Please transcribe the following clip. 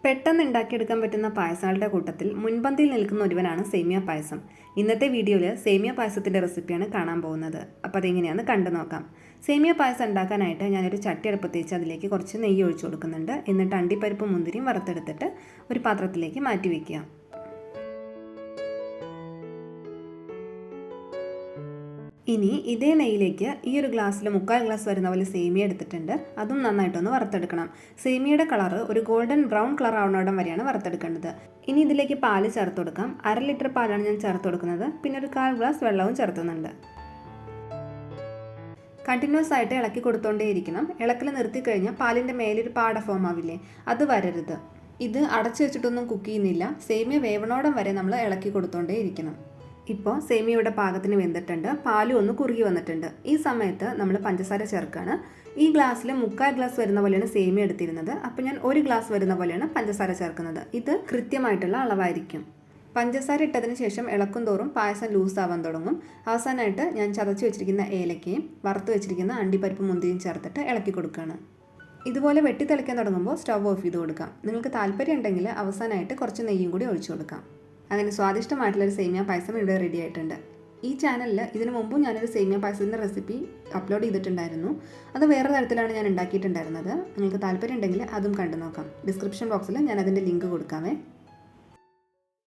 പെട്ടെന്ന് ഉണ്ടാക്കിയെടുക്കാൻ പറ്റുന്ന പായസങ്ങളുടെ കൂട്ടത്തിൽ മുൻപന്തിയിൽ നിൽക്കുന്ന ഒരുവനാണ് സേമിയ പായസം. ഇന്നത്തെ വീഡിയോയിൽ സേമിയ പായസത്തിൻ്റെ റെസിപ്പിയാണ് കാണാൻ പോകുന്നത്. അപ്പോൾ അതെങ്ങനെയാണെന്ന് കണ്ടു നോക്കാം. സേമിയ പായസം ഉണ്ടാക്കാനായിട്ട് ഞാനൊരു ചട്ടി അടുപ്പത്ത് വെച്ച് അതിലേക്ക് കുറച്ച് നെയ്യ് ഒഴിച്ചു കൊടുക്കുന്നുണ്ട്. എന്നിട്ട് അണ്ടിപ്പരിപ്പും മുന്തിരിയും വറുത്തെടുത്തിട്ട് ഒരു പാത്രത്തിലേക്ക് മാറ്റി വയ്ക്കുക. ഇനി ഇതേ നെയ്യിലേക്ക് ഈ ഒരു ഗ്ലാസ്സിൽ 3/4 ഗ്ലാസ് വരുന്ന പോലെ സേമിയ എടുത്തിട്ടുണ്ട്. അതും നന്നായിട്ടൊന്ന് വറുത്തെടുക്കണം. സേമിയയുടെ കളറ് ഒരു ഗോൾഡൻ ബ്രൗൺ കളർ ആവുന്നോടം വരെയാണ് വറുത്തെടുക്കേണ്ടത്. ഇനി ഇതിലേക്ക് പാല് ചേർത്ത് കൊടുക്കാം. 1/2 ലിറ്റർ പാലാണ് ഞാൻ ചേർത്ത് കൊടുക്കുന്നത്. പിന്നെ ഒരു 1/4 ഗ്ലാസ് വെള്ളവും ചേർത്തുന്നുണ്ട്. കണ്ടിന്യൂസ് ആയിട്ട് ഇളക്കി കൊടുത്തോണ്ടേയിരിക്കണം. ഇളക്കൽ നിർത്തിക്കഴിഞ്ഞാൽ പാലിൻ്റെ മേലൊരു പാട ഫോം ആവില്ലേ, അത് വരരുത്. ഇത് അടച്ചു വെച്ചിട്ടൊന്നും കുക്ക് ചെയ്യുന്നില്ല. സേമിയ വേവണോടം വരെ നമ്മൾ ഇളക്കി കൊടുത്തോണ്ടേയിരിക്കണം. ഇപ്പോൾ സേമിയയുടെ പാകത്തിന് വെന്തിട്ടുണ്ട്. പാലും ഒന്ന് കുറുകി വന്നിട്ടുണ്ട്. ഈ സമയത്ത് നമ്മൾ പഞ്ചസാര ചേർക്കുകയാണ്. ഈ ഗ്ലാസ്സിൽ 3/4 ഗ്ലാസ് വരുന്ന പോലെയാണ് സേമിയ എടുത്തിരുന്നത്. അപ്പോൾ ഞാൻ 1 ഗ്ലാസ് വരുന്ന പോലെയാണ് പഞ്ചസാര ചേർക്കുന്നത്. ഇത് കൃത്യമായിട്ടുള്ള അളവായിരിക്കും. പഞ്ചസാര ഇട്ടതിന് ശേഷം ഇളക്കും തോറും പായസം ലൂസാവാൻ തുടങ്ങും. അവസാനമായിട്ട് ഞാൻ ചതച്ച് വെച്ചിരിക്കുന്ന ഏലക്കയും വറുത്ത് വെച്ചിരിക്കുന്ന അണ്ടിപ്പരിപ്പ് മുന്തിരിയും ചേർത്തിട്ട് ഇളക്കി കൊടുക്കുകയാണ്. ഇതുപോലെ വെട്ടിത്തിളയ്ക്കാൻ തുടങ്ങുമ്പോൾ സ്റ്റവ് ഓഫ് ചെയ്ത് കൊടുക്കാം. നിങ്ങൾക്ക് താല്പര്യം ഉണ്ടെങ്കിൽ അവസാനമായിട്ട് കുറച്ച് നെയ്യും കൂടി ഒഴിച്ചു കൊടുക്കാം. അങ്ങനെ സ്വാദിഷ്ടമായിട്ടുള്ളൊരു സേമിയ പായസം ഇവിടെ റെഡി ആയിട്ടുണ്ട്. ഈ ചാനലിൽ ഇതിനു മുമ്പും ഞാനൊരു സേമിയ പായസത്തിൻ്റെ റെസിപ്പി അപ്ലോഡ് ചെയ്തിട്ടുണ്ടായിരുന്നു. അത് വേറെ തരത്തിലാണ് ഞാൻ ഉണ്ടാക്കിയിട്ടുണ്ടായിരുന്നത്. നിങ്ങൾക്ക് താല്പര്യം ഉണ്ടെങ്കിൽ അതും കണ്ടു നോക്കാം. ഡിസ്ക്രിപ്ഷൻ ബോക്സിൽ ഞാൻ അതിൻ്റെ ലിങ്ക് കൊടുക്കാമേ.